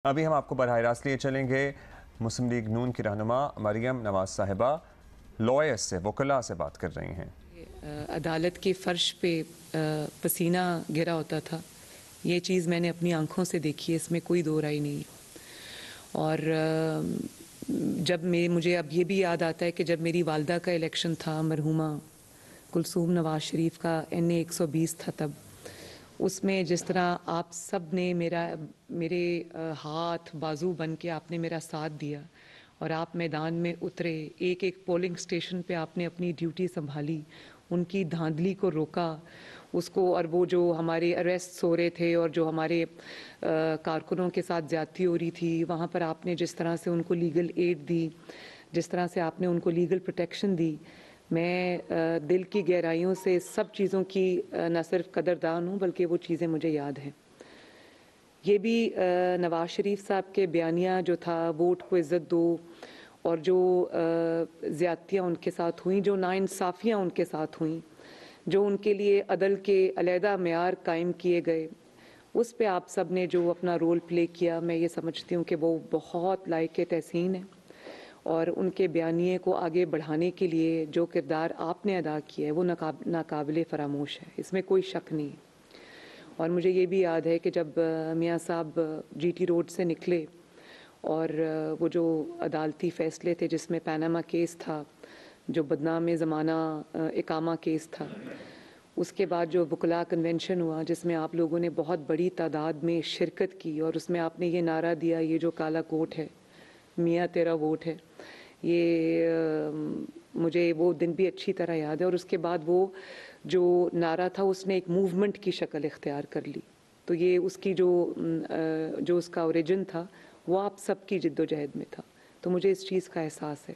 ابھی ہم آپ کو براہ راست لیے چلیں گے مسلم لیگ نون کی رہنما مریم نواز صاحبہ لائرز سے، وکلاء سے بات کر رہی ہیں۔ عدالت کے فرش پہ پسینہ گرا ہوتا تھا، یہ چیز میں نے اپنی آنکھوں سے دیکھی ہے، اس میں کوئی دو رائے نہیں۔ اور جب مجھے اب یہ بھی یاد آتا ہے کہ جب میری والدہ کا الیکشن تھا، مرحومہ کلثوم نواز شریف کا NA 120 تھا، تب اس میں جس طرح آپ سب نے میرے ہاتھ بازو بن کے آپ نے میرا ساتھ دیا اور آپ میدان میں اترے، ایک ایک پولنگ سٹیشن پہ آپ نے اپنی ڈیوٹی سنبھالی، ان کی دھاندلی کو روکا اس کو، اور وہ جو ہمارے اریسٹ ہو رہے تھے اور جو ہمارے کارکنوں کے ساتھ زیادتی ہو رہی تھی، وہاں پر آپ نے جس طرح سے ان کو لیگل ایڈ دی، جس طرح سے آپ نے ان کو لیگل پروٹیکشن دی، میں دل کی گہرائیوں سے سب چیزوں کی نہ صرف قدردان ہوں بلکہ وہ چیزیں مجھے یاد ہیں۔ یہ بھی نواز شریف صاحب کے بیانیہ جو تھا ووٹ کو عزت دو، اور جو زیادتیاں ان کے ساتھ ہوئیں، جو ناانصافیاں ان کے ساتھ ہوئیں، جو ان کے لیے عدل کے علیحدہ معیار قائم کیے گئے، اس پہ آپ سب نے جو اپنا رول پلے کیا، میں یہ سمجھتی ہوں کہ وہ بہت لائق تحسین ہے، اور ان کے بیانیے کو آگے بڑھانے کے لیے جو کردار آپ نے ادا کیا ہے وہ ناقابل فراموش ہے، اس میں کوئی شک نہیں۔ اور مجھے یہ بھی یاد ہے کہ جب میاں صاحب GT روڈ سے نکلے اور وہ جو عدالتی فیصلے تھے جس میں پاناما کیس تھا، جو بدنام زمانہ اقامہ کیس تھا، اس کے بعد جو وکلاء کنونشن ہوا جس میں آپ لوگوں نے بہت بڑی تعداد میں شرکت کی، اور اس میں آپ نے یہ نعرہ دیا، یہ جو کالا کوٹ ہے میاں تیرا ووٹ ہے، یہ مجھے وہ دن بھی اچھی طرح یاد ہے۔ اور اس کے بعد وہ جو نعرہ تھا اس نے ایک موومنٹ کی شکل اختیار کر لی، تو یہ اس کی جو اس کا اوریجن تھا وہ آپ سب کی جد و جہد میں تھا، تو مجھے اس چیز کا احساس ہے۔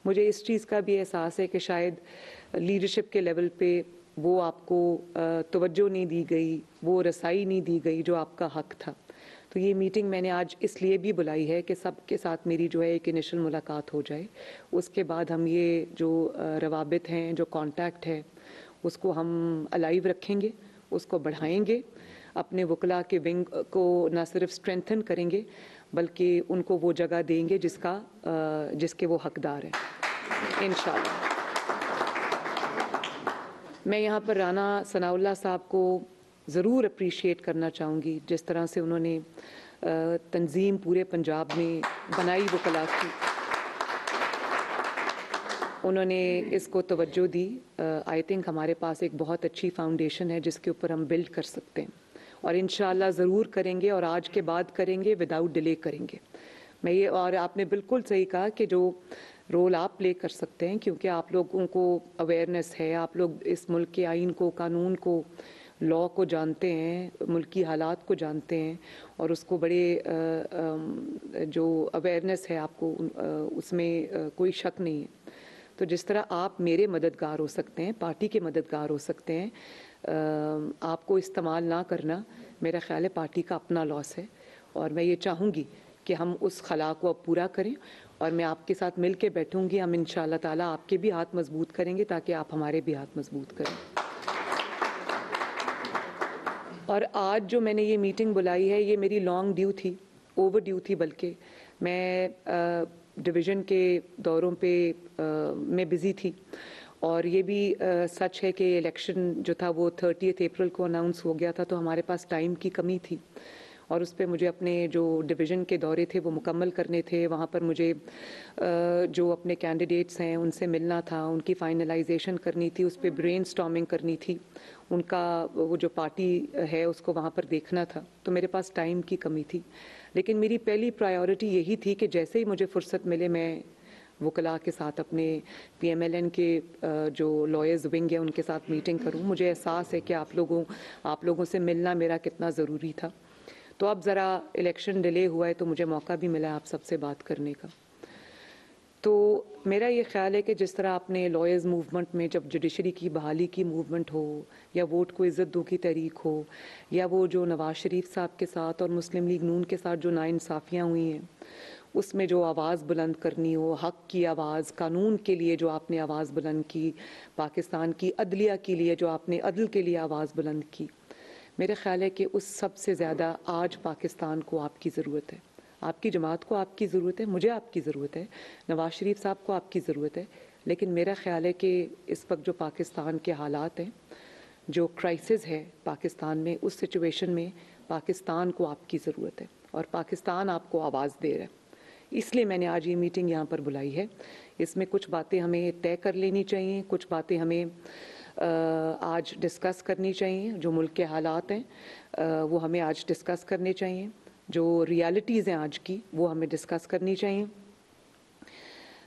مجھے اس چیز کا بھی احساس ہے کہ شاید لیڈرشپ کے لیول پہ وہ آپ کو توجہ نہیں دی گئی، وہ رسائی نہیں دی گئی جو آپ کا حق تھا۔ تو یہ میٹنگ میں نے آج اس لیے بھی بلائی ہے کہ سب کے ساتھ میری جو ہے ایک انیشل ملاقات ہو جائے، اس کے بعد ہم یہ جو روابط ہیں، جو کانٹیکٹ ہے، اس کو ہم الائیو رکھیں گے، اس کو بڑھائیں گے، اپنے وکلاء کے ونگ کو نہ صرف اسٹرینتھن کریں گے بلکہ ان کو وہ جگہ دیں گے جس کے وہ حقدار ہیں انشاءاللہ۔ میں یہاں پر رانا ثناء اللہ صاحب کو ضرور اپریشیٹ کرنا چاہوں گی، جس طرح سے انہوں نے تنظیم پورے پنجاب میں بنائی وکلاء کی، انہوں نے اس کو توجہ دی۔ آئی تھنک ہمارے پاس ایک بہت اچھی فاؤنڈیشن ہے جس کے اوپر ہم بلڈ کر سکتے ہیں، اور انشاءاللہ ضرور کریں گے، اور آج کے بعد کریں گے، وداؤٹ ڈیلے کریں گے۔ میں یہ، اور آپ نے بالکل صحیح کہا کہ جو رول آپ پلے کر سکتے ہیں، کیونکہ آپ لوگوں کو اویئرنیس ہے، آپ لوگ اس ملک کے آئین کو، قانون کو، لاء کو جانتے ہیں، ملکی حالات کو جانتے ہیں، اور اس کو بڑے جو اویئرنیس ہے آپ کو، اس میں کوئی شک نہیں ہے۔ تو جس طرح آپ میرے مددگار ہو سکتے ہیں، پارٹی کے مددگار ہو سکتے ہیں، آپ کو استعمال نہ کرنا میرا خیال ہے پارٹی کا اپنا لاس ہے، اور میں یہ چاہوں گی کہ ہم اس خلا کو اب پورا کریں، اور میں آپ کے ساتھ مل کے بیٹھوں گی، ہم انشاءاللہ تعالیٰ آپ کے بھی ہاتھ مضبوط کریں گے تاکہ آپ ہمارے بھی ہاتھ مضبوط کریں۔ اور آج جو میں نے یہ میٹنگ بلائی ہے، یہ میری لانگ ڈیو تھی، اوور ڈیو تھی، بلکہ میں ڈویژن کے دوروں پہ میں بزی تھی، اور یہ بھی سچ ہے کہ الیکشن جو تھا وہ 30 اپریل کو اناؤنس ہو گیا تھا، تو ہمارے پاس ٹائم کی کمی تھی، اور اس پہ مجھے اپنے جو ڈویژن کے دورے تھے وہ مکمل کرنے تھے، وہاں پر مجھے جو اپنے کینڈیڈیٹس ہیں ان سے ملنا تھا، ان کی فائنلائزیشن کرنی تھی، اس پہ برین سٹارمنگ کرنی تھی، ان کا وہ جو پارٹی ہے اس کو وہاں پر دیکھنا تھا، تو میرے پاس ٹائم کی کمی تھی۔ لیکن میری پہلی پرائیورٹی یہی تھی کہ جیسے ہی مجھے فرصت ملے میں وکلاء کے ساتھ، اپنے PMLN کے جو لائرز ونگ ہے ان کے ساتھ میٹنگ کروں۔ مجھے احساس ہے کہ آپ لوگوں سے ملنا میرا کتنا ضروری تھا، تو اب ذرا الیکشن ڈیلے ہوا ہے تو مجھے موقع بھی ملا آپ سب سے بات کرنے کا۔ تو میرا یہ خیال ہے کہ جس طرح اپنے لائرز موومنٹ میں جب جوڈیشری کی بحالی کی موومنٹ ہو، یا ووٹ کو عزت دو کی تحریک ہو، یا وہ جو نواز شریف صاحب کے ساتھ اور مسلم لیگ نون کے ساتھ جو ناانصافیاں ہوئی ہیں، اس میں جو آواز بلند کرنی ہو، حق کی آواز، قانون کے لیے جو آپ نے آواز بلند کی، پاکستان کی عدلیہ کے لیے جو آپ نے عدل کے لیے آواز بلند کی، میرا خیال ہے کہ اس سب سے زیادہ آج پاکستان کو آپ کی ضرورت ہے۔ آپ کی جماعت کو آپ کی ضرورت ہے, مجھے آپ کی ضرورت ہے, نواز شریف صاحب کو آپ کی ضرورت ہے, لیکن میرا خیال ہے کہ اس وقت جو پاکستان کے حالات ہیں, جو کرائسس ہے پاکستان میں, اس سچویشن میں پاکستان کو آپ کی ضرورت ہے اور پاکستان آپ کو آواز دے رہا ہے. اس لیے میں نے آج یہ میٹنگ یہاں پر بلائی ہے. اس میں کچھ باتیں ہمیں طے کر لینی چاہیے, کچھ باتیں ہمیں آج ڈسکس کرنی چاہیے. جو ملک کے حالات ہیں وہ ہمیں آج ڈسکس کرنے چاہیے, جو ریالٹیز ہیں آج کی وہ ہمیں ڈسکس کرنی چاہیے.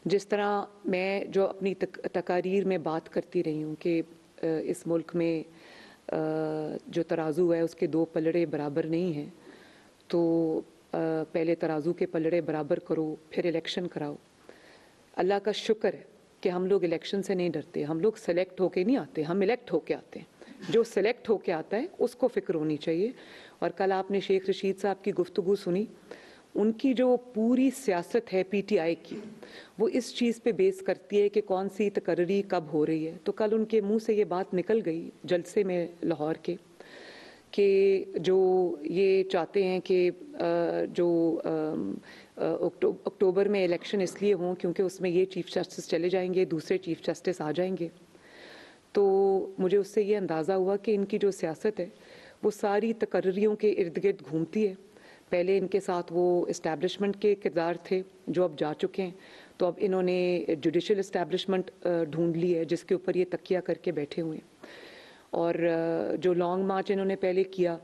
جس طرح میں جو اپنی تقاریر میں بات کرتی رہی ہوں کہ اس ملک میں جو ترازو ہے اس کے دو پلڑے برابر نہیں ہیں, تو پہلے ترازو کے پلڑے برابر کرو, پھر الیکشن کراؤ. اللہ کا شکر ہے کہ ہم لوگ الیکشن سے نہیں ڈرتے, ہم لوگ سلیکٹ ہو کے نہیں آتے, ہم الیکٹ ہو کے آتے ہیں. جو سلیکٹ ہو کے آتا ہے اس کو فکر ہونی چاہیے. اور کل آپ نے شیخ رشید صاحب کی گفتگو سنی, ان کی جو پوری سیاست ہے پی ٹی آئی کی, وہ اس چیز پہ بیس کرتی ہے کہ کون سی تقرری کب ہو رہی ہے. تو کل ان کے منہ سے یہ بات نکل گئی جلسے میں لاہور کے, کہ جو یہ چاہتے ہیں کہ جو اکتوبر میں الیکشن اس لیے ہوں کیونکہ اس میں یہ چیف جسٹس چلے جائیں گے, دوسرے چیف جسٹس آ جائیں گے. تو مجھے اس سے یہ اندازہ ہوا کہ ان کی جو سیاست ہے وہ ساری تقرریوں کے ارد گرد گھومتی ہے. پہلے ان کے ساتھ وہ اسٹیبلشمنٹ کے کردار تھے جو اب جا چکے ہیں, تو اب انہوں نے جوڈیشل اسٹیبلشمنٹ ڈھونڈ لی ہے جس کے اوپر یہ تکیہ کر کے بیٹھے ہوئے ہیں. اور جو لانگ مارچ انہوں نے پہلے کیا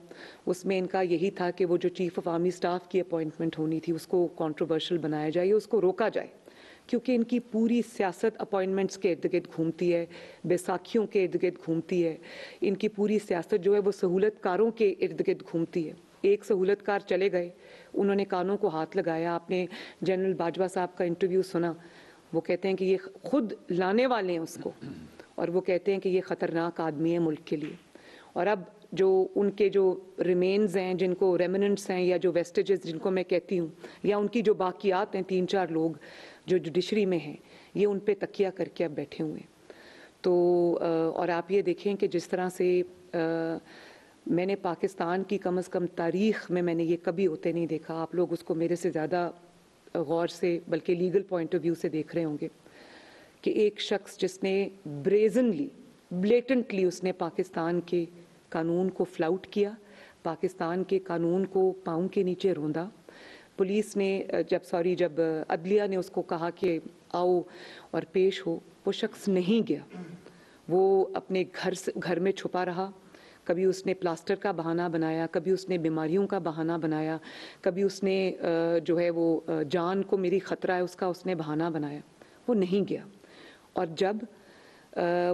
اس میں ان کا یہی تھا کہ وہ جو چیف آف آرمی سٹاف کی اپوائنٹمنٹ ہونی تھی اس کو کنٹروورشل بنایا جائے, اس کو روکا جائے, کیونکہ ان کی پوری سیاست اپوائنٹمنٹس کے ارد گرد گھومتی ہے, بیساکھیوں کے ارد گرد گھومتی ہے. ان کی پوری سیاست جو ہے وہ سہولت کاروں کے ارد گرد گھومتی ہے. ایک سہولت کار چلے گئے, انہوں نے کانوں کو ہاتھ لگایا. آپ نے جنرل باجوہ صاحب کا انٹرویو سنا, وہ کہتے ہیں کہ یہ خود لانے والے ہیں اس کو, اور وہ کہتے ہیں کہ یہ خطرناک آدمی ہے ملک کے لیے. اور اب جو ان کے جو ریمینز ہیں, جن کو ریمننٹس ہیں یا جو ویسٹیجز جن کو میں کہتی ہوں, یا ان کی جو باقیات ہیں, 3-4 لوگ جو جوڈیشری میں ہیں, یہ ان پہ تکیہ کر کے اب بیٹھے ہوئے ہیں. تو اور آپ یہ دیکھیں کہ جس طرح سے میں نے پاکستان کی کم از کم تاریخ میں نے یہ کبھی ہوتے نہیں دیکھا. آپ لوگ اس کو میرے سے زیادہ غور سے بلکہ لیگل پوائنٹ آف ویو سے دیکھ رہے ہوں گے کہ ایک شخص جس نے بریزنلی بلیٹنٹلی اس نے پاکستان کے قانون کو فلاؤٹ کیا, پاکستان کے قانون کو پاؤں کے نیچے روندا. پولیس نے جب عدلیہ نے اس کو کہا کہ آؤ اور پیش ہو, وہ شخص نہیں گیا. وہ اپنے گھر میں چھپا رہا. کبھی اس نے پلاسٹر کا بہانہ بنایا, کبھی اس نے بیماریوں کا بہانہ بنایا, کبھی اس نے جو ہے وہ جان کو میری خطرہ ہے اس کا اس نے بہانہ بنایا. وہ نہیں گیا. اور جب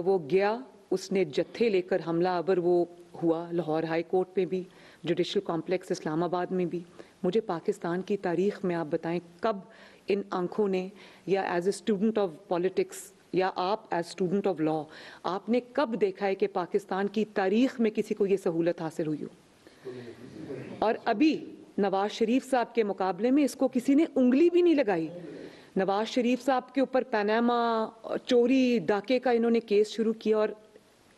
وہ گیا, اس نے جتھے لے کر حملہ آور وہ ہوا لاہور ہائی کورٹ میں بھی, جوڈیشل کمپلیکس اسلام آباد میں بھی. مجھے پاکستان کی تاریخ میں آپ بتائیں کب ان آنکھوں نے, یا as a student of politics یا آپ ایز اسٹوڈنٹ آف لا, آپ نے کب دیکھا ہے کہ پاکستان کی تاریخ میں کسی کو یہ سہولت حاصل ہوئی ہو؟ اور ابھی نواز شریف صاحب کے مقابلے میں اس کو کسی نے انگلی بھی نہیں لگائی. نواز شریف صاحب کے اوپر پیناما چوری ڈاکے کا انہوں نے کیس شروع کیا, اور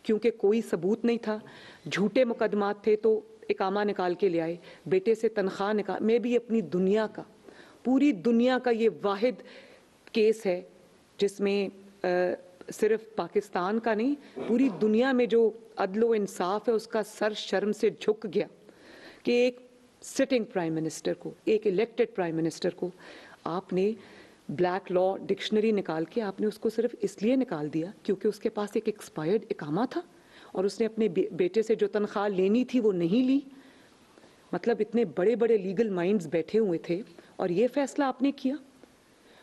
کیونکہ کوئی ثبوت نہیں تھا, جھوٹے مقدمات تھے, تو اقامہ نکال کے لے آئے, بیٹے سے تنخواہ نکال. میں بھی اپنی دنیا کا, پوری دنیا کا یہ واحد کیس ہے جس میں صرف پاکستان کا نہیں, پوری دنیا میں جو عدل و انصاف ہے اس کا سر شرم سے جھک گیا کہ ایک سٹنگ پرائم منسٹر کو, ایک الیکٹڈ پرائم منسٹر کو آپ نے بلیک لا ڈکشنری نکال کے آپ نے اس کو صرف اس لیے نکال دیا کیونکہ اس کے پاس ایک ایکسپائرڈ اقامہ تھا اور اس نے اپنے بیٹے سے جو تنخواہ لینی تھی وہ نہیں لی. مطلب اتنے بڑے بڑے لیگل مائنڈز بیٹھے ہوئے تھے اور یہ فیصلہ آپ نے کیا.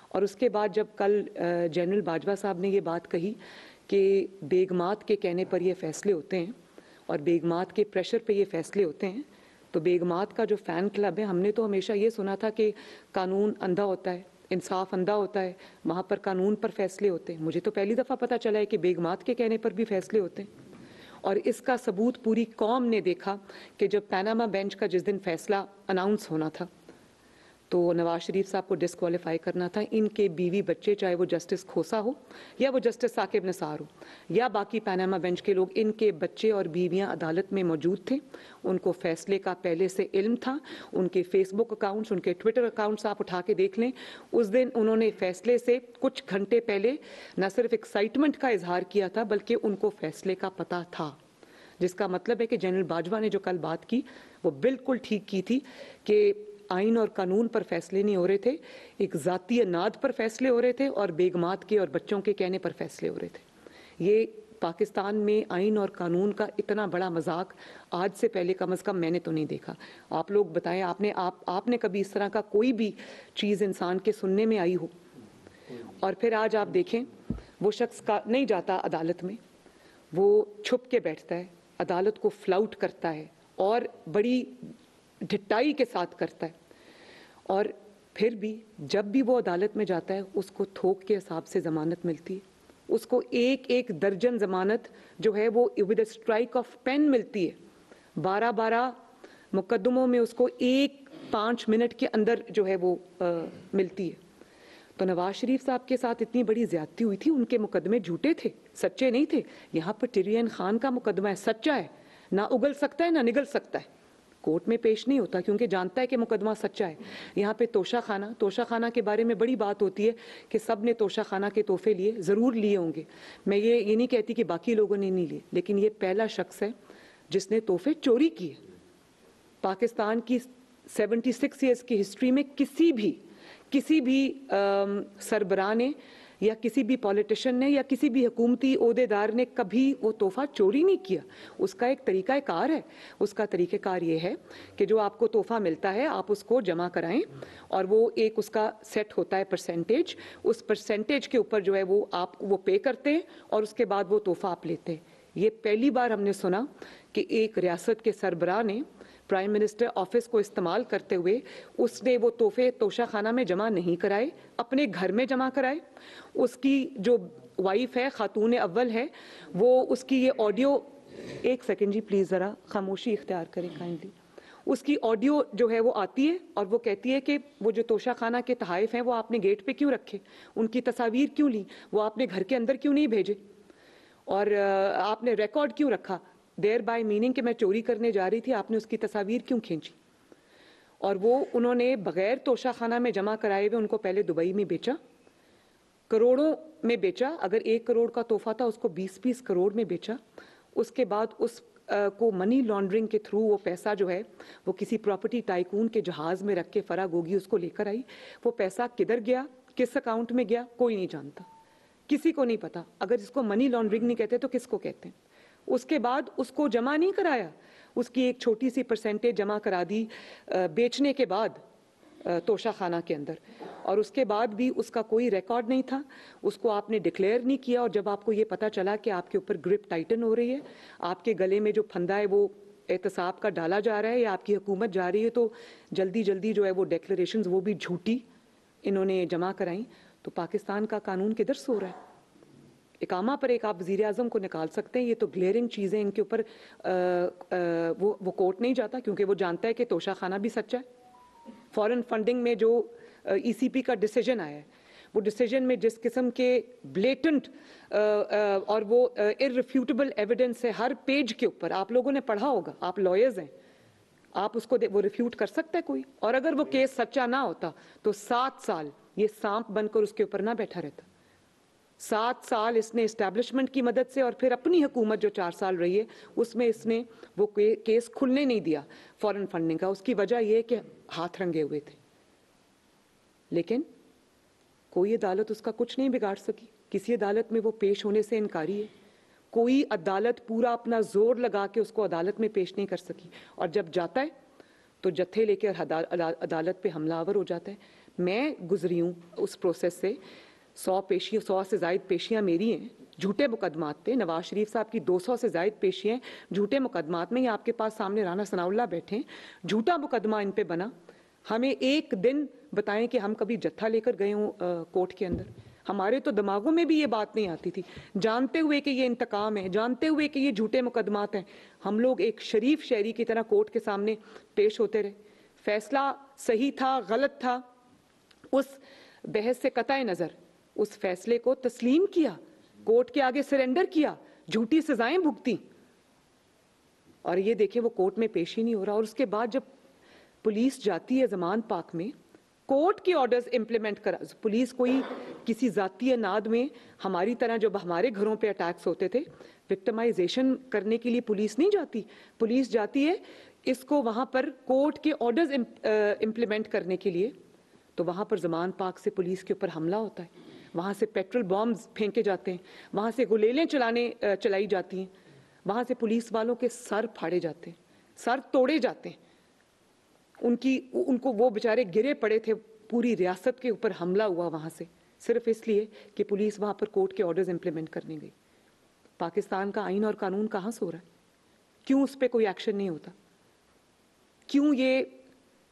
اور اس کے بعد جب کل جنرل باجوہ صاحب نے یہ بات کہی کہ بیگمات کے کہنے پر یہ فیصلے ہوتے ہیں اور بیگمات کے پریشر پہ یہ فیصلے ہوتے ہیں, تو بیگمات کا جو فین کلب ہے, ہم نے تو ہمیشہ یہ سنا تھا کہ قانون اندھا ہوتا ہے, انصاف اندھا ہوتا ہے, وہاں پر قانون پر فیصلے ہوتے ہیں. مجھے تو پہلی دفعہ پتہ چلا ہے کہ بیگمات کے کہنے پر بھی فیصلے ہوتے ہیں. اور اس کا ثبوت پوری قوم نے دیکھا کہ جب پیناما بینچ کا جس دن فیصلہ اناؤنس ہونا تھا तो नवाज शरीफ साहब को डिस्क्वालीफाई करना था। इनके बीवी बच्चे, चाहे वो जस्टिस खोसा हो या वो जस्टिस साकिब निसार हो या बाकी पैनामा बेंच के लोग, इनके बच्चे और बीवियां अदालत में मौजूद थे। उनको फैसले का पहले से इल्म था। उनके फेसबुक अकाउंट्स, उनके ट्विटर अकाउंट्स आप उठा के देख लें। उस दिन उन्होंने फैसले से कुछ घंटे पहले न सिर्फ एक्साइटमेंट का इजहार किया था, बल्कि उनको फैसले का पता था, जिसका मतलब है कि जनरल बाजवा ने जो कल बात की वो बिल्कुल ठीक की थी कि आइन और कानून पर फैसले नहीं हो रहे थे, एक ज़ाती अनाद पर फैसले हो रहे थे और बेगमात के और बच्चों के कहने पर फैसले हो रहे थे। ये पाकिस्तान में आइन और कानून का इतना बड़ा मजाक आज से पहले कम से कम मैंने तो नहीं देखा। आप लोग बताएं, आपने कभी इस तरह का कोई भी चीज़ इंसान के सुनने में आई हो? और फिर आज आप देखें, वो शख्स का नहीं जाता अदालत में, वो छुप के बैठता है, अदालत को फ्लाउट करता है और बड़ी ढिठाई के साथ करता है। और फिर भी जब भी वो अदालत में जाता है, उसको थोक के हिसाब से ज़मानत मिलती है। उसको एक एक दर्जन ज़मानत जो है वो विद स्ट्राइक ऑफ पेन मिलती है। 12-12 मुकदमों में उसको 5 मिनट के अंदर जो है वो मिलती है। तो नवाज शरीफ साहब के साथ इतनी बड़ी ज्यादती हुई थी, उनके मुकदमे झूठे थे, सच्चे नहीं थे। यहाँ पर टिरियन खान का मुकदमा है, सच्चा है, ना उगल सकता है ना निगल सकता है, कोर्ट में पेश नहीं होता क्योंकि जानता है कि मुकदमा सच्चा है। यहाँ पे तोशा खाना के बारे में बड़ी बात होती है कि सब ने तोशा खाना के तोहफे लिए, ज़रूर लिए होंगे। मैं ये नहीं कहती कि बाकी लोगों ने नहीं लिए, लेकिन ये पहला शख्स है जिसने तोहफे चोरी किए। पाकिस्तान की 76 ईयर्स की हिस्ट्री में किसी भी सरबराह ने या किसी भी पॉलिटिशियन ने या किसी भी हुकूमती ओहदेदार ने कभी वो तोहफा चोरी नहीं किया। उसका एक तरीक़ाकार है। उसका तरीक़ाकार ये है कि जो आपको तोहफा मिलता है आप उसको जमा कराएं और वो एक उसका सेट होता है परसेंटेज, उस परसेंटेज के ऊपर जो है वो आप वो पे करते हैं और उसके बाद वो तोहफा आप लेते हैं। ये पहली बार हमने सुना कि एक रियासत के सरबराह ने प्राइम मिनिस्टर ऑफिस को इस्तेमाल करते हुए उसने वो तोहफे तोशा खाना में जमा नहीं कराए, अपने घर में जमा कराए। उसकी जो वाइफ है, खातून अव्वल है, वो उसकी ये ऑडियो, एक सेकंड जी प्लीज़ ज़रा खामोशी इख्तियार करें काइंडली। उसकी ऑडियो जो है वो आती है और वो कहती है कि वो जो तोशा खाना के तहाइफ हैं वो आपने गेट पे क्यों रखे, उनकी तस्वीर क्यों ली, वो आपने घर के अंदर क्यों नहीं भेजे और आपने रिकॉर्ड क्यों रखा, देयर बाय मीनिंग कि मैं चोरी करने जा रही थी, आपने उसकी तस्वीर क्यों खींची। और वो उन्होंने बगैर तोशा खाना में जमा कराए हुए उनको पहले दुबई में बेचा, करोड़ों में बेचा। अगर 1 करोड़ का तोहफा था उसको 20-20 करोड़ में बेचा। उसके बाद उस को मनी लॉन्ड्रिंग के थ्रू वो पैसा जो है वो किसी प्रॉपर्टी टाइकून के जहाज़ में रख के फरा गोगी उसको लेकर आई। वो पैसा किधर गया, किस अकाउंट में गया, कोई नहीं जानता, किसी को नहीं पता। अगर इसको मनी लॉन्ड्रिंग नहीं कहते तो किसको कहते हैं। उसके बाद उसको जमा नहीं कराया, उसकी एक छोटी सी परसेंटेज जमा करा दी बेचने के बाद तोशा खाना के अंदर, और उसके बाद भी उसका कोई रिकॉर्ड नहीं था, उसको आपने डिक्लेयर नहीं किया। और जब आपको ये पता चला कि आपके ऊपर ग्रिप टाइटन हो रही है, आपके गले में जो फंदा है वो एहतसाब का डाला जा रहा है या आपकी हुकूमत जा रही है, तो जल्दी जल्दी जो है वो डिक्लेरेशंस वो भी झूठी इन्होंने जमा कराई। तो पाकिस्तान का कानून किधर सो रहा है? इकामा पर एक आप वज़ीर आज़म को निकाल सकते हैं, ये तो ग्लेयरिंग चीज़ें, इनके ऊपर वो कोर्ट नहीं जाता क्योंकि वो जानता है कि तोशा खाना भी सच्चा है। फॉरेन फंडिंग में जो ECP का डिसीजन आया है, वो डिसीजन में जिस किस्म के ब्लेटेंट और वो इररिफ्यूटेबल एविडेंस है हर पेज के ऊपर, आप लोगों ने पढ़ा होगा, आप लॉयर्स हैं, आप उसको वो रिफ्यूट कर सकता है कोई? और अगर वो केस सच्चा ना होता तो 7 साल ये सांप बनकर उसके ऊपर ना बैठा रहता। 7 साल इसने इस्टेब्लिशमेंट की मदद से और फिर अपनी हुकूमत जो 4 साल रही है उसमें इसने वो केस खुलने नहीं दिया फॉरेन फंडिंग का। उसकी वजह यह है कि हाथ रंगे हुए थे, लेकिन कोई अदालत उसका कुछ नहीं बिगाड़ सकी। किसी अदालत में वो पेश होने से इनकारी है, कोई अदालत पूरा अपना जोर लगा के उसको अदालत में पेश नहीं कर सकी। और जब जाता है तो जत्थे लेकर अदालत पे हमलावर हो जाता है। मैं गुजरी हूँ उस प्रोसेस से, 100 से ज़ायद पेशियाँ मेरी हैं झूठे मुकदमात पे। नवाज शरीफ साहब की 200 से ज़ायद पेशियाँ झूठे मुकदमात में। ये आपके पास सामने राना सनाउल्लाह बैठे हैं, झूठा मुकदमा इन पे बना। हमें एक दिन बताएं कि हम कभी जत्था लेकर गए हों कोर्ट के अंदर? हमारे तो दिमागों में भी ये बात नहीं आती थी, जानते हुए कि ये इंतकाम है, जानते हुए कि ये झूठे मुकदमात हैं। हम लोग एक शरीफ शहरी की तरह कोर्ट के सामने पेश होते रहे। फैसला सही था गलत था, उस बहस से कतई नजर उस फैसले को तस्लीम किया, कोर्ट के आगे सरेंडर किया, झूठी सजाएं भुगती, और ये देखिए वो कोर्ट में पेश ही नहीं हो रहा। और उसके बाद जब पुलिस जाती है जमान पाक में, कोर्ट के ऑर्डर्स इंप्लीमेंट करा, पुलिस कोई किसी जाती नाद में हमारी तरह जब हमारे घरों पे अटैक्स होते थे विक्टिमाइजेशन करने के लिए पुलिस नहीं जाती, पुलिस जाती है इसको वहां पर कोर्ट के ऑर्डर्स इंप्लीमेंट करने के लिए। तो वहां पर जमान पाक से पुलिस के ऊपर हमला होता है, वहां से पेट्रोल बॉम्ब्स फेंके जाते हैं, वहां से गुलेलें चलाई जाती हैं, वहां से पुलिस वालों के सर फाड़े जाते हैं, सर तोड़े जाते हैं, उनको वो बेचारे गिरे पड़े थे, पूरी रियासत के ऊपर हमला हुआ वहां से, सिर्फ इसलिए कि पुलिस वहां पर कोर्ट के ऑर्डर्स इंप्लीमेंट करने गई। पाकिस्तान का आइन और कानून कहां सो रहा है? क्यों उस पर कोई एक्शन नहीं होता? क्यों ये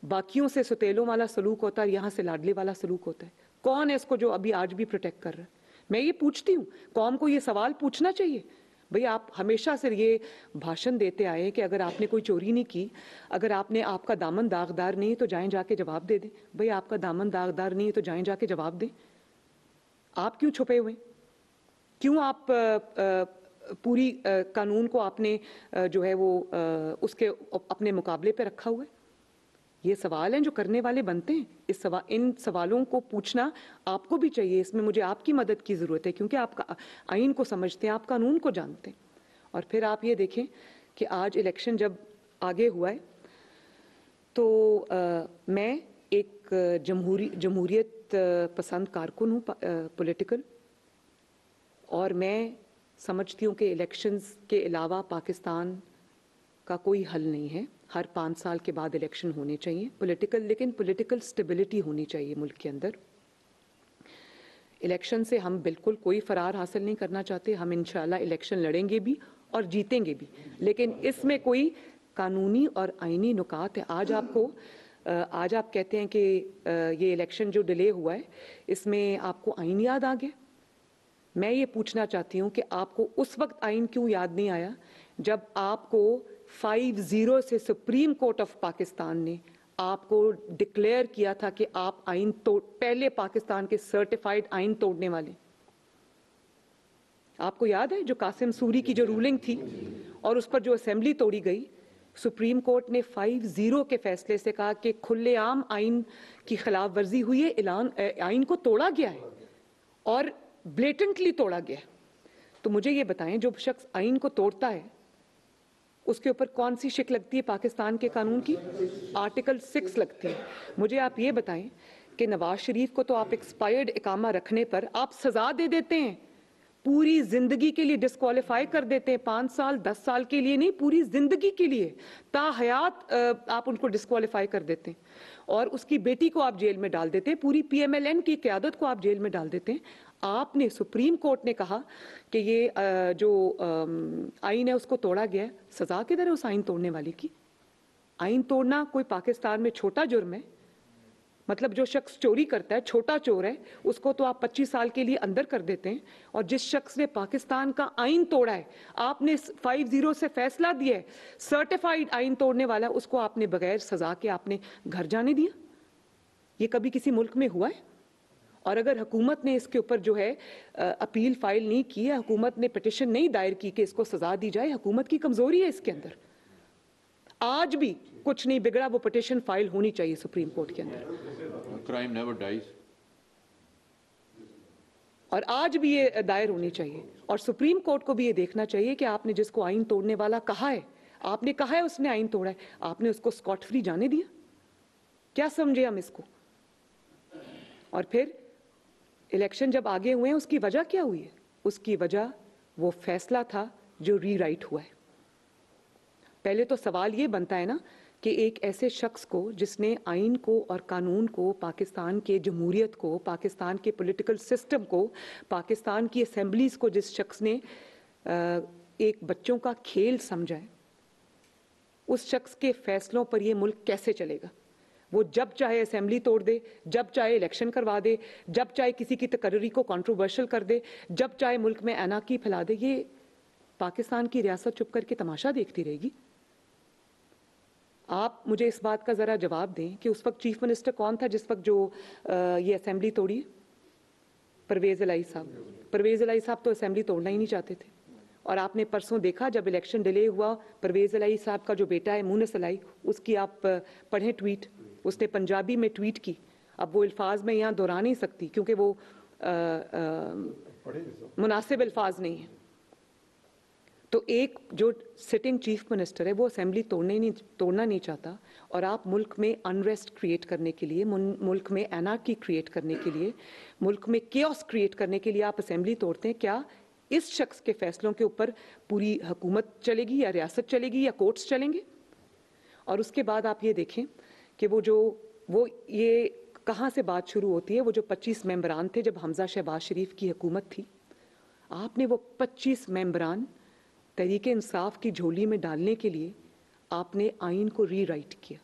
बाकियों से सुतेलों वाला सलूक होता है, यहाँ से लाडले वाला सलूक होता है? कौन है इसको जो अभी आज भी प्रोटेक्ट कर रहा है? मैं ये पूछती हूँ, कौम को ये सवाल पूछना चाहिए। भाई आप हमेशा से ये भाषण देते आए कि अगर आपने कोई चोरी नहीं की, अगर आपका दामन दागदार नहीं तो जाएं जाके जवाब दे दें। भाई आपका दामन दागदार नहीं तो जाएं जाके जवाब दें। आप क्यों छुपे हुए? क्यों आप पूरी कानून को आपने जो है वो उसके अपने मुकाबले पे रखा हुआ है? ये सवाल हैं जो करने वाले बनते हैं। इन सवालों को पूछना आपको भी चाहिए। इसमें मुझे आपकी मदद की ज़रूरत है, क्योंकि आप आइन को समझते हैं, आप कानून को जानते हैं। और फिर आप ये देखें कि आज इलेक्शन जब आगे हुआ है तो मैं एक जमहूरियत पसंद कारकुन हूँ, पॉलिटिकल, और मैं समझती हूँ कि इलेक्शंस के अलावा पाकिस्तान का कोई हल नहीं है। हर 5 साल के बाद इलेक्शन होने चाहिए पॉलिटिकल, लेकिन पॉलिटिकल स्टेबिलिटी होनी चाहिए मुल्क के अंदर। इलेक्शन से हम बिल्कुल कोई फरार हासिल नहीं करना चाहते। हम इंशाल्लाह इलेक्शन लड़ेंगे भी और जीतेंगे भी, लेकिन इसमें कोई कानूनी और आईनी नुकात है। आज आप कहते हैं कि ये इलेक्शन जो डिले हुआ है इसमें आपको आइन याद आ गया। मैं ये पूछना चाहती हूँ कि आपको उस वक्त आइन क्यों याद नहीं आया जब आपको 5-0 से सुप्रीम कोर्ट ऑफ पाकिस्तान ने आपको डिक्लेयर किया था कि आप आइन पहले पाकिस्तान के सर्टिफाइड आइन तोड़ने वाले। आपको याद है जो कासिम सूरी की जो रूलिंग थी और उस पर जो असेंबली तोड़ी गई, सुप्रीम कोर्ट ने 5-0 के फैसले से कहा कि खुलेआम आइन की खिलाफ वर्जी हुई है, आइन को तोड़ा गया है और ब्लेटेंटली तोड़ा गया है। तो मुझे ये बताएं, जो शख्स आइन को तोड़ता है उसके ऊपर कौन सी शिक लगती है पाकिस्तान के कानून की? आर्टिकल 6 लगती है। मुझे आप ये बताएं कि नवाज शरीफ को तो आप एक्सपायर्ड इकामा रखने पर आप सजा दे देते हैं, पूरी जिंदगी के लिए डिस्क्वालीफाई कर देते हैं। 5 साल 10 साल के लिए नहीं, पूरी जिंदगी के लिए ताहयात आप उनको डिस्क्वालीफाई कर देते हैं, और उसकी बेटी को आप जेल में डाल देते हैं, पूरी PMLN की क़यादत को आप जेल में डाल देते हैं। आपने, सुप्रीम कोर्ट ने कहा कि ये जो आइन है उसको तोड़ा गया है। सजा किधर है उस आइन तोड़ने वाले की? आइन तोड़ना कोई पाकिस्तान में छोटा जुर्म है? मतलब जो शख्स चोरी करता है, छोटा चोर है, उसको तो आप 25 साल के लिए अंदर कर देते हैं, और जिस शख्स ने पाकिस्तान का आइन तोड़ा है, आपने 5-0 से फैसला दिया है सर्टिफाइड आइन तोड़ने वाला, उसको आपने बगैर सजा के आपने घर जाने दिया। ये कभी किसी मुल्क में हुआ है? और अगर हुकूमत ने इसके ऊपर जो है अपील फाइल नहीं की है, हुकूमत ने पिटिशन नहीं दायर की कि इसको सजा दी जाए, हुकूमत की कमजोरी है इसके अंदर। आज भी कुछ नहीं बिगड़ा, वो पिटिशन फाइल होनी चाहिए सुप्रीम कोर्ट के अंदर। Crime never dies. और आज भी ये दायर होनी चाहिए, और सुप्रीम कोर्ट को भी ये देखना चाहिए कि आपने जिसको आइन तोड़ने वाला कहा है, आपने कहा है उसने आइन तोड़ा है, आपने उसको स्कॉट फ्री जाने दिया? क्या समझे हम इसको? और फिर इलेक्शन जब आगे हुए हैं, उसकी वजह क्या हुई है? उसकी वजह वो फैसला था जो रीराइट हुआ है। पहले तो सवाल ये बनता है ना कि एक ऐसे शख्स को जिसने आइन को और कानून को, पाकिस्तान के जमहूरियत को, पाकिस्तान के पॉलिटिकल सिस्टम को, पाकिस्तान की असेंबलीज को जिस शख्स ने एक बच्चों का खेल समझा है, उस शख्स के फैसलों पर ये मुल्क कैसे चलेगा? वो जब चाहे असेंबली तोड़ दे, जब चाहे इलेक्शन करवा दे, जब चाहे किसी की तकर्री को कंट्रोवर्शियल कर दे, जब चाहे मुल्क में अनाकी फैला दे। ये पाकिस्तान की रियासत चुप करके तमाशा देखती रहेगी? आप मुझे इस बात का ज़रा जवाब दें कि उस वक्त चीफ मिनिस्टर कौन था जिस वक्त जो ये असेंबली तोड़ी? परवेज़ इलाही साहब। परवेज़ इलाही साहब तो असेंबली तोड़ना ही नहीं चाहते थे। और आपने परसों देखा जब इलेक्शन डिले हुआ, परवेज़ इलाही साहब का जो बेटा है मुनस इलाही, उसकी आप पढ़ें ट्वीट, उसने पंजाबी में ट्वीट की। अब वो अल्फाज में यहाँ दोहरा नहीं सकती क्योंकि वो मुनासिब अल्फाज नहीं है। तो एक जो सिटिंग चीफ मिनिस्टर है वो असेंबली तोड़ना नहीं चाहता, और आप मुल्क में अनरेस्ट क्रिएट करने के लिए, मुल्क में एनार्की क्रिएट करने के लिए, मुल्क में केओस क्रिएट करने के लिए आप असेंबली तोड़ते हैं। क्या इस शख्स के फैसलों के ऊपर पूरी हुकूमत चलेगी या रियासत चलेगी या कोर्ट्स चलेंगे? और उसके बाद आप ये देखें कि वो ये कहाँ से बात शुरू होती है। वो जो 25 मेंबरान थे जब हमजा शहबाज शरीफ की हुकूमत थी, आपने वो 25 मेंबरान तहरीके इंसाफ की झोली में डालने के लिए आपने आइन को रीराइट किया।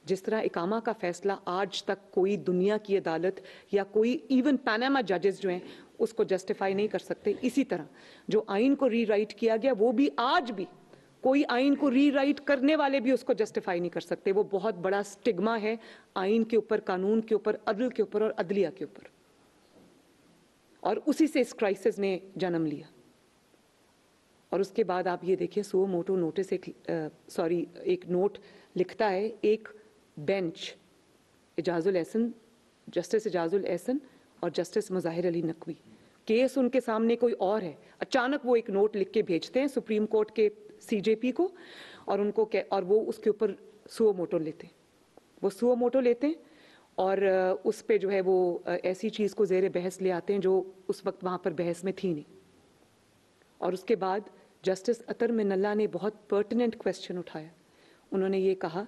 जिस तरह इकामा का फैसला आज तक कोई दुनिया की अदालत या कोई इवन पनामा जजेस जो हैं उसको जस्टिफाई नहीं कर सकते, इसी तरह जो आइन को रीराइट किया गया वो भी आज भी कोई आइन को रीराइट करने वाले भी उसको जस्टिफाई नहीं कर सकते। वो बहुत बड़ा स्टिग्मा है आइन के ऊपर, कानून के ऊपर, अदल के ऊपर और अदलिया के ऊपर, और उसी से इस क्राइसिस ने जन्म लिया। और उसके बाद आप ये देखिए, सुओ मोटो नोटिस एक नोट लिखता है एक बेंच, एजाजुल एहसन, जस्टिस एजाजुल एहसन और जस्टिस मुजाहिर अली नकवी, केस उनके सामने कोई और है, अचानक वो एक नोट लिख के भेजते हैं सुप्रीम कोर्ट के सीजेपी को, और वो उसके ऊपर सुओ मोटो लेते हैं। वो सुओ मोटो लेते हैं और उस पे जो है वो ऐसी चीज़ को ज़ेर बहस ले आते हैं जो उस वक्त वहाँ पर बहस में थी नहीं। और उसके बाद जस्टिस अतर मिनल्ला ने बहुत पर्टिनेंट क्वेश्चन उठाया। उन्होंने ये कहा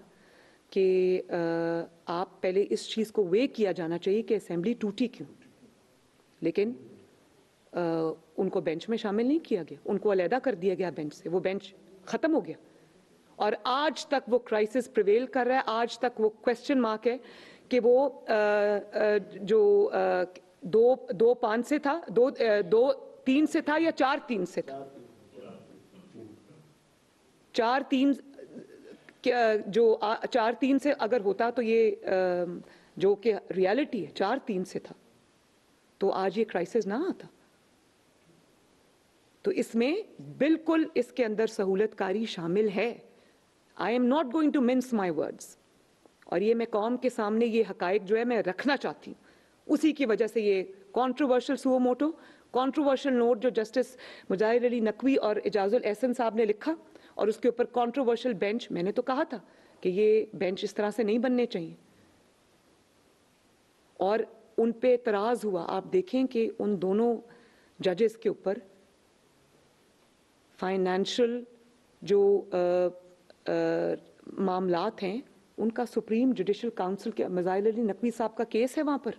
कि आप पहले इस चीज़ को वे किया जाना चाहिए कि असेंबली टूटी क्यों, लेकिन उनको बेंच में शामिल नहीं किया गया, उनको अलहदा कर दिया गया बेंच से, वो बेंच ख़त्म हो गया। और आज तक वो क्राइसिस प्रिवेल कर रहा है, आज तक वो क्वेश्चन मार्क है कि वो जो 2-5 से था, 2-3 से था या 4-3 से था, 4-3 जो 4-3 से अगर होता तो ये जो कि रियलिटी है 4-3 से था तो आज ये क्राइसिस ना आता। तो इसमें बिल्कुल इसके अंदर सहूलतकारी शामिल है। I am not going to mince my words, और ये मैं कौम के सामने ये हकायक जो है मैं रखना चाहती हूँ। उसी की वजह से ये controversial suo motu, controversial note जो जस्टिस मुजाहिर अली नकवी और एजाजुल एहसन साहब ने लिखा, और उसके ऊपर कॉन्ट्रोवर्शियल बेंच, मैंने तो कहा था कि ये बेंच इस तरह से नहीं बनने चाहिए, और उन पे एतराज़ हुआ। आप देखें कि उन दोनों जजेस के ऊपर फाइनेंशियल जो मामलात हैं उनका सुप्रीम जुडिशल काउंसिल के मुजाहिर अली नकवी साहब का केस है वहाँ पर,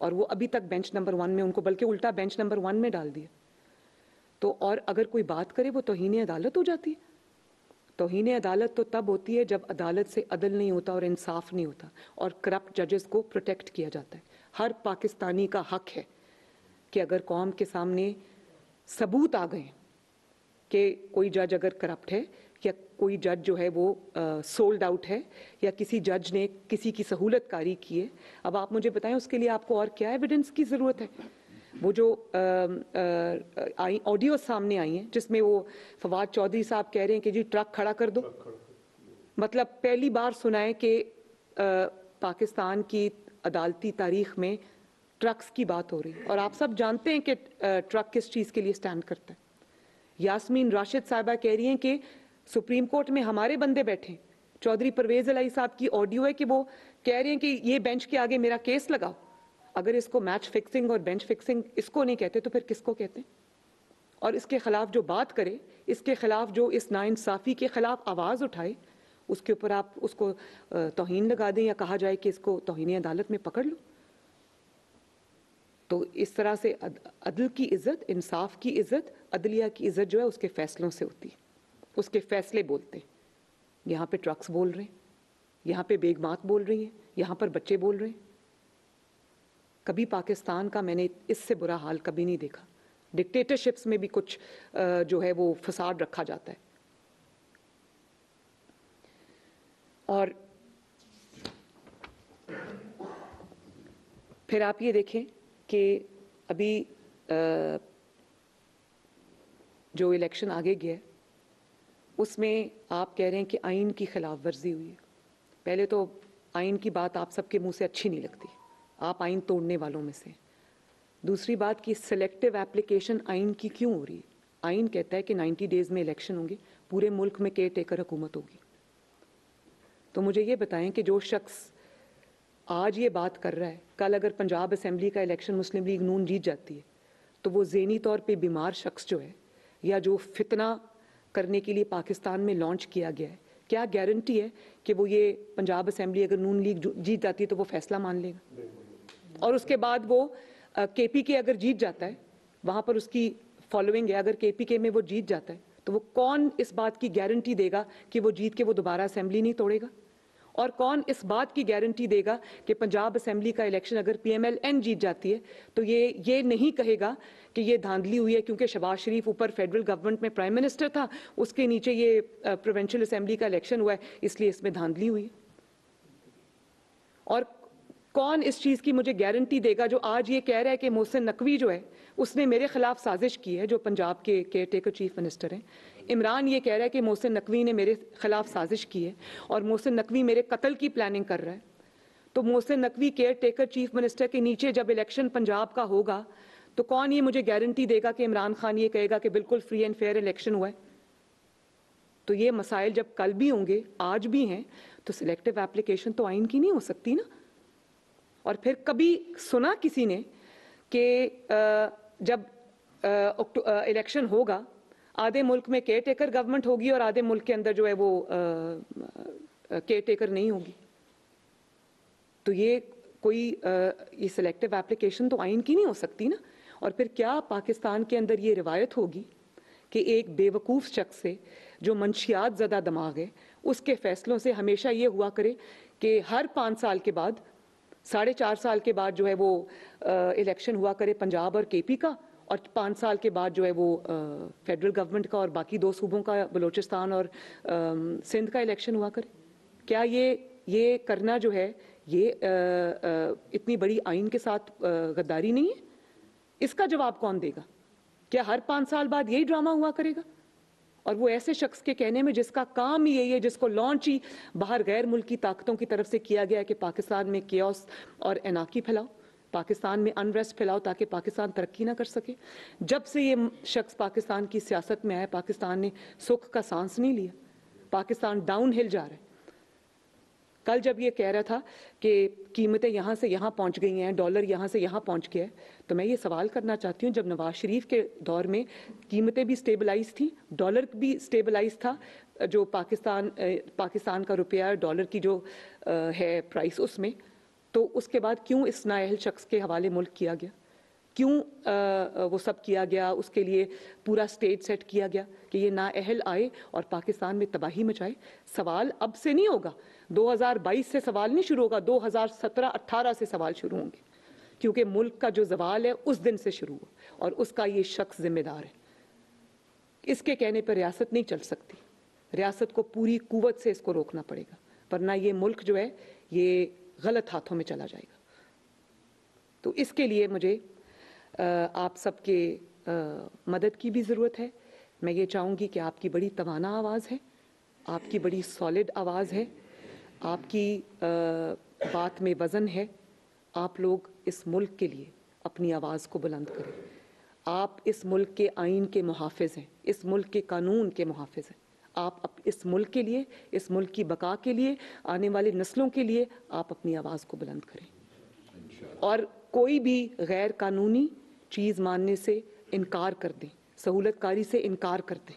और वो अभी तक बेंच नंबर 1 में, उनको बल्कि उल्टा बेंच नंबर 1 में डाल दिया। तो और अगर कोई बात करे वो तौहीन अदालत हो जाती है। तौहीन अदालत तो तब होती है जब अदालत से अदल नहीं होता और इंसाफ नहीं होता और करप्ट जजेस को प्रोटेक्ट किया जाता है। हर पाकिस्तानी का हक है कि अगर कौम के सामने सबूत आ गए कि कोई जज अगर करप्ट है या कोई जज जो है वो सोल्ड आउट है या किसी जज ने किसी की सहूलतकारी की है, अब आप मुझे बताएं उसके लिए आपको और क्या एविडेंस की ज़रूरत है। वो जो ऑडियो सामने आई हैं जिसमें वो फवाद चौधरी साहब कह रहे हैं कि जी ट्रक खड़ा कर दो, मतलब पहली बार सुना है कि पाकिस्तान की अदालती तारीख में ट्रक्स की बात हो रही है, और आप सब जानते हैं कि ट्रक किस चीज़ के लिए स्टैंड करता है। यास्मीन राशिद साहिबा कह रही हैं कि सुप्रीम कोर्ट में हमारे बंदे बैठे। चौधरी परवेज़ इलाही साहब की ऑडियो है कि वो कह रहे हैं कि ये बेंच के आगे मेरा केस लगाओ। अगर इसको मैच फिक्सिंग और बेंच फिक्सिंग इसको नहीं कहते तो फिर किसको कहते हैं? और इसके खिलाफ जो बात करे, इसके खिलाफ जो इस नाइंसाफ़ी के खिलाफ आवाज़ उठाए, उसके ऊपर आप उसको तौहीन लगा दें या कहा जाए कि इसको तौहीन अदालत में पकड़ लो। तो इस तरह से अदल की इज़्ज़त, इंसाफ की इज़्ज़त, अदलिया की इज़्ज़त जो है उसके फैसलों से होती है, उसके फैसले बोलते हैं। यहाँ पे ट्रक्स बोल रहे हैं, यहाँ पे बेगमात बोल रही हैं, यहाँ पर बच्चे बोल रहे हैं। कभी पाकिस्तान का मैंने इससे बुरा हाल कभी नहीं देखा। डिक्टेटरशिप्स में भी कुछ जो है वो फसाद रखा जाता है। और फिर आप ये देखें कि अभी जो इलेक्शन आगे गया है उसमें आप कह रहे हैं कि आइन की खिलाफ वर्जी हुई है। पहले तो आइन की बात आप सबके मुंह से अच्छी नहीं लगती, आप आइन तोड़ने वालों में से। दूसरी बात कि सिलेक्टिव एप्लीकेशन आइन की क्यों हो रही है? आइन कहता है कि 90 डेज में इलेक्शन होंगे, पूरे मुल्क में केयर टेकर हुकूमत होगी। तो मुझे ये बताएं कि जो शख्स आज ये बात कर रहा है, कल अगर पंजाब असेंबली का इलेक्शन मुस्लिम लीग नून जीत जाती है तो वो ज़हनी तौर पे बीमार शख्स जो है या जो फितना करने के लिए पाकिस्तान में लॉन्च किया गया है, क्या गारंटी है कि वो ये पंजाब असेंबली अगर नून लीग जीत जाती है तो वो फैसला मान लेगा? और उसके बाद वो KPK अगर जीत जाता है, वहाँ पर उसकी फॉलोइंग है, अगर KPK में वो जीत जाता है तो वो कौन इस बात की गारंटी देगा कि वो जीत के वो दोबारा असेंबली नहीं तोड़ेगा? और कौन इस बात की गारंटी देगा कि पंजाब असेंबली का इलेक्शन अगर PMLN जीत जाती है तो ये नहीं कहेगा कि ये धांधली हुई है क्योंकि शहबाज शरीफ ऊपर फेडरल गवर्नमेंट में प्राइम मिनिस्टर था, उसके नीचे ये प्रोविंशियल असेंबली का इलेक्शन हुआ है इसलिए इसमें धांधली हुई है? और कौन इस चीज़ की मुझे गारंटी देगा जो आज ये कह रहा है कि मोहसिन नकवी जो है उसने मेरे खिलाफ साजिश की है, जो पंजाब के केयर टेकर चीफ मिनिस्टर हैं। इमरान ये कह रहा है कि मोहसिन नकवी ने मेरे खिलाफ साजिश की है और मोहसिन नकवी मेरे कत्ल की प्लानिंग कर रहा है। तो Mohsin Naqvi care taker chief minister के नीचे जब इलेक्शन पंजाब का होगा तो कौन ये मुझे गारंटी देगा कि इमरान खान ये कहेगा कि बिल्कुल फ्री एंड फेयर इलेक्शन हुआ है? तो ये मसाइल जब कल भी होंगे, आज भी हैं, तो सिलेक्टिव एप्लीकेशन तो आइन की नहीं हो सकती ना। और फिर कभी सुना किसी ने कि जब इलेक्शन होगा आधे मुल्क में केयर टेकर गवर्नमेंट होगी और आधे मुल्क के अंदर जो है वो केयर टेकर नहीं होगी? तो ये कोई ये सिलेक्टिव एप्लीकेशन तो आइन की नहीं हो सकती ना। और फिर क्या पाकिस्तान के अंदर ये रिवायत होगी कि एक बेवकूफ़ शख्स से जो मंशियात ज़दा दिमाग है उसके फैसलों से हमेशा ये हुआ करे कि हर 5 साल के बाद, 4.5 साल के बाद जो है वो इलेक्शन हुआ करे पंजाब और KP का, और 5 साल के बाद जो है वो फेडरल गवर्नमेंट का और बाकी 2 सूबों का, बलूचिस्तान और सिंध का इलेक्शन हुआ करे? क्या ये करना जो है ये इतनी बड़ी आइन के साथ गद्दारी नहीं है? इसका जवाब कौन देगा? क्या हर 5 साल बाद यही ड्रामा हुआ करेगा? और वो ऐसे शख्स के कहने में जिसका काम ही यही है, जिसको लॉन्च ही बाहर गैर मुल्की ताकतों की तरफ से किया गया है कि पाकिस्तान में केओस और एनार्की फैलाओ, पाकिस्तान में अनरेस्ट फैलाओ ताकि पाकिस्तान तरक्की ना कर सके। जब से ये शख्स पाकिस्तान की सियासत में आया, पाकिस्तान ने सुख का सांस नहीं लिया, पाकिस्तान डाउन हिल जा रहा है। कल जब ये कह रहा था कि कीमतें यहाँ से यहाँ पहुँच गई हैं, डॉलर यहाँ से यहाँ पहुँच गया है, तो मैं ये सवाल करना चाहती हूँ, जब नवाज शरीफ के दौर में कीमतें भी स्टेबलाइज थी, डॉलर भी स्टेबलाइज था, जो पाकिस्तान का रुपया डॉलर की जो है प्राइस उसमें, तो उसके बाद क्यों इस नाअहल शख्स के हवाले मुल्क किया गया? क्यों वो सब किया गया? उसके लिए पूरा स्टेज सेट किया गया कि ये नाअहल आए और पाकिस्तान में तबाही मचाए। सवाल अब से नहीं होगा, 2022 से सवाल नहीं शुरू होगा, 2017-18 से सवाल शुरू होंगे, क्योंकि मुल्क का जो जवाल है उस दिन से शुरू हुआ और उसका ये शख्स जिम्मेदार है। इसके कहने पर रियासत नहीं चल सकती, रियासत को पूरी कुव्वत से इसको रोकना पड़ेगा, वरना ये मुल्क जो है ये गलत हाथों में चला जाएगा। तो इसके लिए मुझे आप सबके मदद की भी ज़रूरत है। मैं ये चाहूँगी कि आपकी बड़ी तवाना आवाज़ है, आपकी बड़ी सॉलिड आवाज़ है, आपकी बात में वज़न है। आप लोग इस मुल्क के लिए अपनी आवाज़ को बुलंद करें। आप इस मुल्क के आइन के मुहाफ़िज़ हैं, इस मुल्क के कानून के मुहाफ़िज़ हैं। आप इस मुल्क के लिए, इस मुल्क की बका के लिए, आने वाली नस्लों के लिए आप अपनी आवाज़ को बुलंद करें और कोई भी गैर कानूनी चीज़ मानने से इनकार कर दें, सहूलतकारी से इनकार कर दें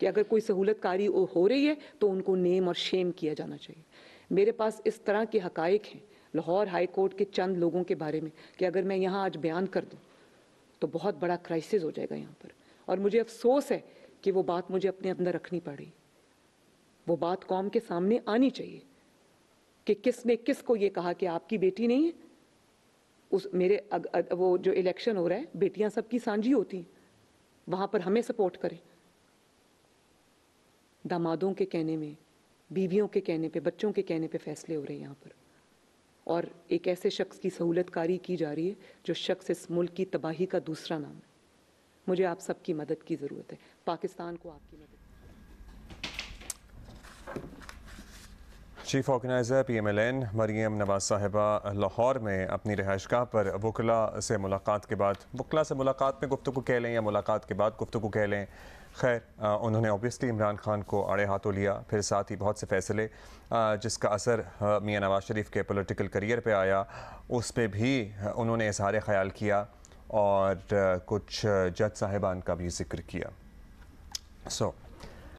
कि अगर कोई सहूलतकारी हो रही है तो उनको नेम और शेम किया जाना चाहिए। मेरे पास इस तरह के हकाइक हैं लाहौर हाई कोर्ट के चंद लोगों के बारे में कि अगर मैं यहाँ आज बयान कर दूँ तो बहुत बड़ा क्राइसिस हो जाएगा यहाँ पर, और मुझे अफसोस है कि वो बात मुझे अपने अंदर रखनी पड़ी। वो बात कौम के सामने आनी चाहिए कि किसने किसको ये कहा कि आपकी बेटी नहीं है। उस मेरे वो जो इलेक्शन हो रहा है, बेटियां सबकी सांझी होती हैं, वहाँ पर हमें सपोर्ट करें। दामादों के कहने में बीवियों के कहने पे, बच्चों के कहने पे फैसले हो रहे हैं यहाँ पर, और एक ऐसे शख्स की सहूलतकारी की जा रही है जो शख्स इस मुल्क की तबाही का दूसरा नाम है। मुझे आप सबकी मदद की ज़रूरत है, पाकिस्तान को आपकी मदद। चीफ ऑर्गेनाइज़र PMLN मरीम नवाज़ साहिबा लाहौर में अपनी रिहाइशगाह पर वकला से मुलाकात के बाद, वकला से मुलाकात में गुफ्तगू कह लें या मुलाकात के बाद गुफ्तगू कह लें, खैर उन्होंने ऑब्वियसली इमरान खान को आड़े हाथों लिया, फिर साथ ही बहुत से फैसले जिसका असर मियां नवाज शरीफ के पॉलिटिकल करियर पे आया उस पर भी उन्होंने इजहार ख्याल किया और कुछ जज साहिबान का भी जिक्र किया।